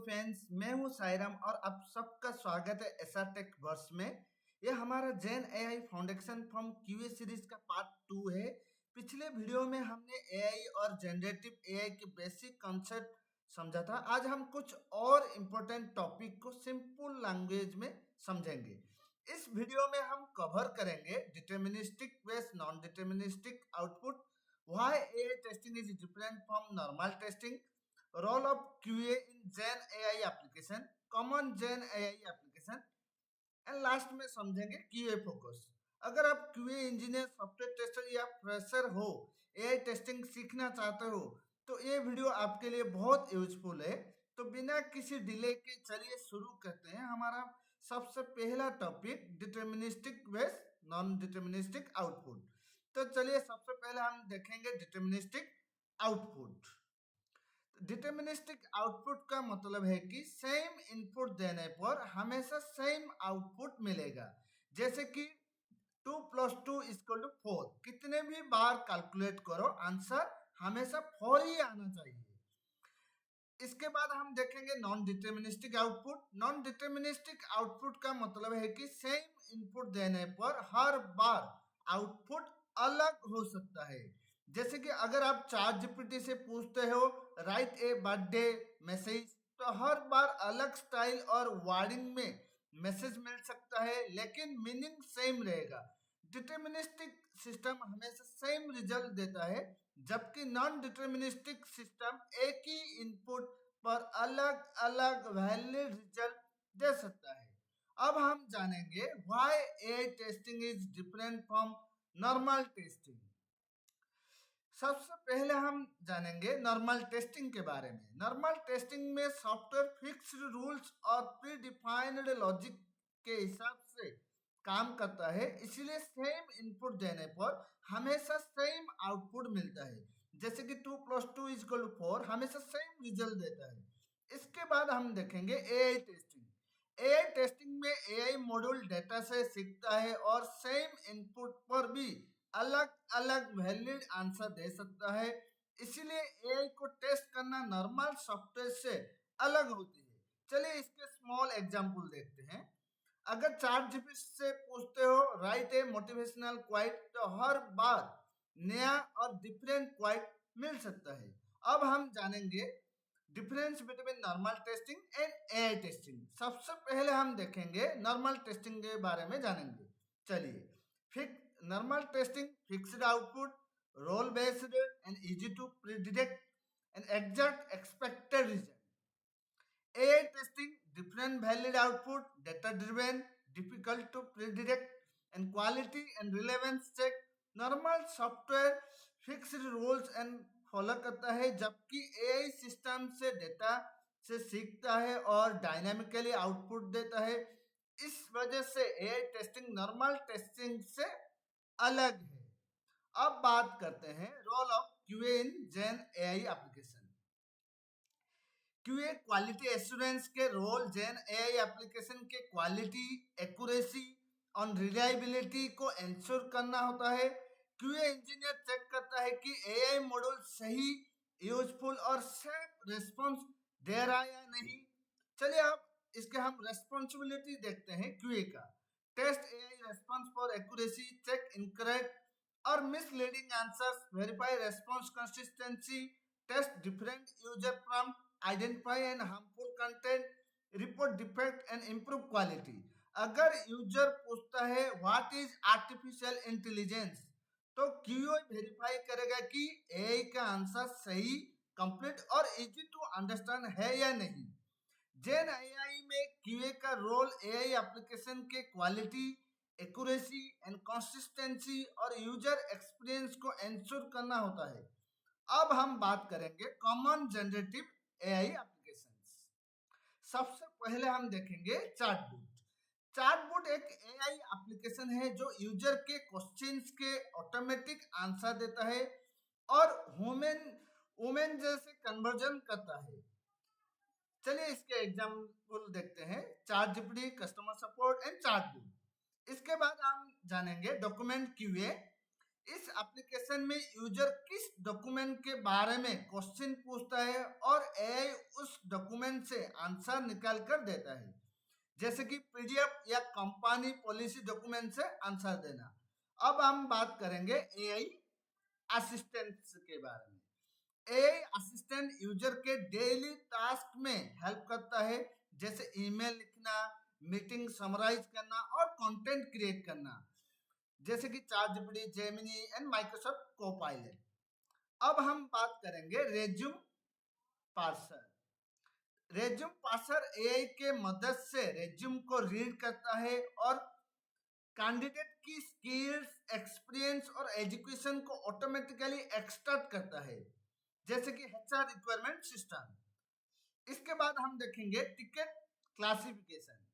Friends, मैं हूं सायराम और आप सबका स्वागत है एसआर टेक वर्स में। ये हमारा gen AI foundation from QA series का पार्ट 2 है। पिछले वीडियो में हमने एआई और जनरेटिव एआई के बेसिक कॉन्सेप्ट समझा था। आज हम कुछ और इम्पोर्टेंट टॉपिक को सिंपल लैंग्वेज में समझेंगे। इस वीडियो में हम कवर करेंगे डिटर्मिनिस्टिक वेस non deterministic output, why AI testing is different from normal testing, role of QA in Gen AI application, common Gen AI application and last में समझेंगे QA फोकस। अगर आप QA इंजीनियर, सॉफ्टवेयर टेस्टर या fresher हो, AI testing सीखना चाहते हो तो ये वीडियो आपके लिए बहुत यूजफुल है। तो बिना किसी डिले के चलिए शुरू करते हैं हमारा सबसे पहला टॉपिक, डिटर्मिनिस्टिक वेस नॉन डिटर्मिनिस्टिक आउटपुट। तो चलिए सबसे पहले हम देखेंगे डिटर्मिनिस्टिक आउटपुट। डिटर्मिनिस्टिक आउटपुट का मतलब है कि सेम इनपुट देने पर हमेशा सेम आउटपुट मिलेगा। जैसे कि 2 + 2 = 4, कितने भी बार कैलकुलेट करो आंसर हमेशा 4 ही आना चाहिए। इसके बाद हम देखेंगे non deterministic output. Non deterministic output का मतलब है कि सेम इनपुट देने पर हर बार आउटपुट अलग हो सकता है। जैसे कि अगर आप चैट जीपीटी से पूछते हो राइट ए बर्थडे मैसेज, तो हर बार अलग स्टाइल और वर्डिंग में मैसेज मिल सकता है, लेकिन मीनिंग सेम रहेगा। डिटर्मिनिस्टिक सिस्टम हमेशा सेम रिजल्ट देता है, जबकि नॉन डिटर्मिनिस्टिक सिस्टम एक ही इनपुट पर अलग अलग वैलिड रिजल्ट दे सकता है। अब हम जानेंगे why AI testing is different from normal testing. सबसे पहले हम जानेंगे नॉर्मल टेस्टिंग के बारे में। नॉर्मल टेस्टिंग में सॉफ्टवेयर फिक्स्ड रूल्स और प्री डिफाइंड लॉजिक के हिसाब से काम करता है, इसलिए सेम इनपुट देने पर हमेशा सेम आउटपुट मिलता है। जैसे कि 2 + 2 = 4 हमेशा सेम रिजल्ट देता है। इसके बाद हम देखेंगे एआई टेस्टिंग। एआई टेस्टिंग में एआई मॉड्यूल डेटा से सीखता है और सेम इनपुट पर भी अलग अलग वैलिड आंसर दे सकता है, इसीलिए एआई को टेस्ट करना नॉर्मल सॉफ्टवेयर से अलग होती है। चलिए इसके स्मॉल एग्जांपल देखते हैं। अगर चैट जीपीटी से पूछते हो राइट ए मोटिवेशनल क्वाइट, तो हर बार नया और डिफरेंट क्वाइट मिल सकता है। अब हम जानेंगे difference between normal testing and AI testing. सबसे पहले हम देखेंगे नॉर्मल टेस्टिंग के बारे में जानेंगे। चलिए, fix normal testing, fixed output, rule based and easy to predict and exact expected result. AI testing, different valid output, data driven, difficult to predict, and quality and relevance check. Normal software fixed rules and follow करता है, जबकि AI system से data से सीखता है और dynamically output देता है। इस वजह से AI टेस्टिंग नॉर्मल टेस्टिंग से अलग है। अब बात करते हैं role of QA in gen AI application. QA quality assurance के रोल जेन एआई एप्लीकेशन के क्वालिटी, एक्यूरेसी और रिलायबिलिटी को इंश्योर करना होता है। QA इंजीनियर चेक करता है कि एआई मॉड्यूल सही, यूजफुल और सेफ रिस्पॉन्स दे रहा है या नहीं। चलिए अब इसके हम रेस्पॉन्सिबिलिटी देखते हैं QA का। Test AI response for accuracy, check incorrect और misleading answers, verify response consistency, test different user prompt, identify and harmful content, report defect and improve quality। अगर यूजर पूछता है व्हाट इज आर्टिफिशियल इंटेलिजेंस, तो QA verify करेगा कि AI का answer सही, complete और इजी टू अंडरस्टैंड है या नहीं। जेन एआई में क्यूए का रोल एआई एप्लीकेशन के क्वालिटी, एक्यूरेसी एंड कंसिस्टेंसी और यूजर एक्सपीरियंस को इंश्योर करना होता है। अब हम बात करेंगे कॉमन जनरेटिव एआई एप्लीकेशंस। सबसे पहले हम देखेंगे चैटबॉट। चैटबॉट एक एआई एप्लीकेशन है जो यूजर के क्वेश्चंस के ऑटोमेटिक आंसर देता है और ह्यूमन वुमेन जैसे कन्वर्जन करता है। चलिए इसके एग्जांपल देखते हैं, chat GPT, customer support and chatbot. इसके बाद हम जानेंगे डॉक्यूमेंट क्यूए। इस एप्लीकेशन में यूजर किस डॉक्यूमेंट के बारे में क्वेश्चन पूछता है और एआई उस डॉक्यूमेंट से आंसर निकाल कर देता है, जैसे कि पीडीएफ या कंपनी पॉलिसी डॉक्यूमेंट से आंसर देना। अब हम बात करेंगे एआई असिस्टेंट के बारे में। एआई असिस्टेंट यूजर के डेली टास्क में हेल्प करता है, जैसे ईमेल लिखना, मीटिंग समराइज करना और कंटेंट क्रिएट करना, जैसे कि ChatGPT, Gemini and Microsoft Copilot. अब हम बात करेंगे resume parser. Resume parser AI के मदद से रेज्यूम को रीड करता है और कैंडिडेट की स्किल्स, एक्सपीरियंस और एजुकेशन को ऑटोमेटिकली एक्सट्रैक्ट करता है, जैसे कि HR रिक्वायरमेंट सिस्टम। इसके बाद हम देखेंगे ticket classification.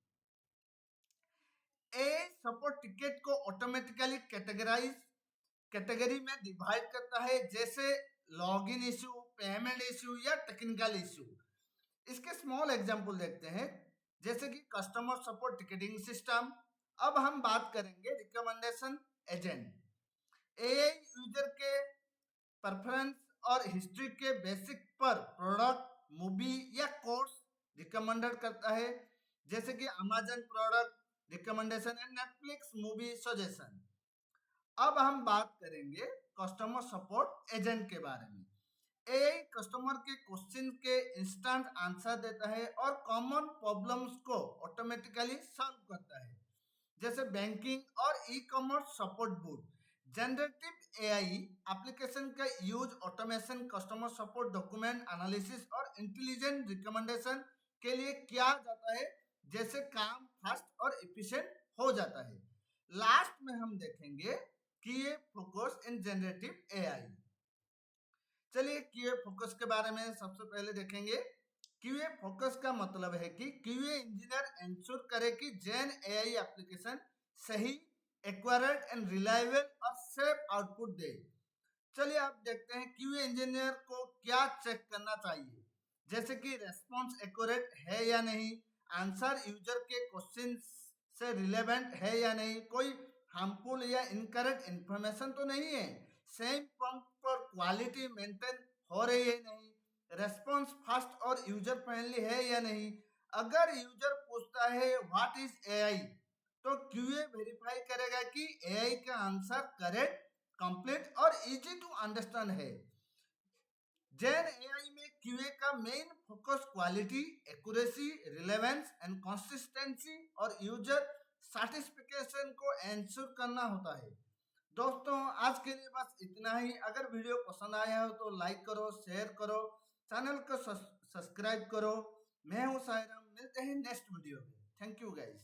AI support ticket को ऑटोमेटिकली कैटेगरी में डिवाइड करता है, जैसे लॉगिन इशू, पेमेंट इशू या टेक्निकल इशू। इसके स्मॉल एग्जांपल देखते हैं, जैसे कि कस्टमर सपोर्ट टिकटिंग सिस्टम। अब हम बात करेंगे रिकमेंडेशन एजेंट। एआई यूजर के प्रेफरेंस और हिस्ट्री के बेसिक पर प्रोडक्ट, मूवी या कोर्स रिकमेंडेड करता है, जैसे कि Amazon product recommendation and Netflix movie suggestion. अब हम बात करेंगे कस्टमर सपोर्ट एजेंट के बारे में। एआई कस्टमर के क्वेश्चन के इंस्टेंट आंसर देता है और कॉमन प्रॉब्लम्स को ऑटोमेटिकली सॉल्व करता है, जैसे बैंकिंग और e commerce support board. Generative AI application का use automation, customer support, document analysis और इंटेलिजेंट रिकमेंडेशन के लिए किया जाता है, जैसे काम फास्ट और एफिशिएंट हो जाता है। लास्ट में हम देखेंगे QA focus in generative AI. चलिए क्यूए फोकस के बारे में सबसे पहले देखेंगे। क्यूए फोकस का मतलब है कि क्यूए इंजीनियर इंश्योर करे कि जेन एआई एप्लीकेशन सही, एक्यूरेट एंड रिलायबल और सेफ आउटपुट दे। चलिए आप देखते हैं क्यूए इंजीनियर को क्या चेक करना चाहिए, जैसे कि रेस्पॉन्स एक्यूरेट है या नहीं, आंसर यूजर के क्वेश्चन से रिलेवेंट है या नहीं, कोई हार्मफुल या इनकरेक्ट इंफॉर्मेशन तो नहीं है, सेम प्रॉम्प्ट पर क्वालिटी मेंटेन हो रही है नहीं, रेस्पॉन्स फास्ट और यूजर फ्रेंडली है या नहीं। अगर यूजर पूछता है व्हाट इज एआई, तो क्यूए वेरीफाई करेगा कि एआई का आंसर करेक्ट, कंप्लीट और इजी टू अंडरस्टैंड है। जेन एआई में क्यूए का main focus quality, accuracy, relevance and consistency और यूजर सैटिस्फैक्शन को एंश्योर करना होता है। दोस्तों आज के लिए बस इतना ही। अगर वीडियो पसंद आया हो तो लाइक करो, शेयर करो, चैनल को सब्सक्राइब करो। मैं हूं सायराम, मिलते हैं नेक्स्ट वीडियो में। Thank you guys.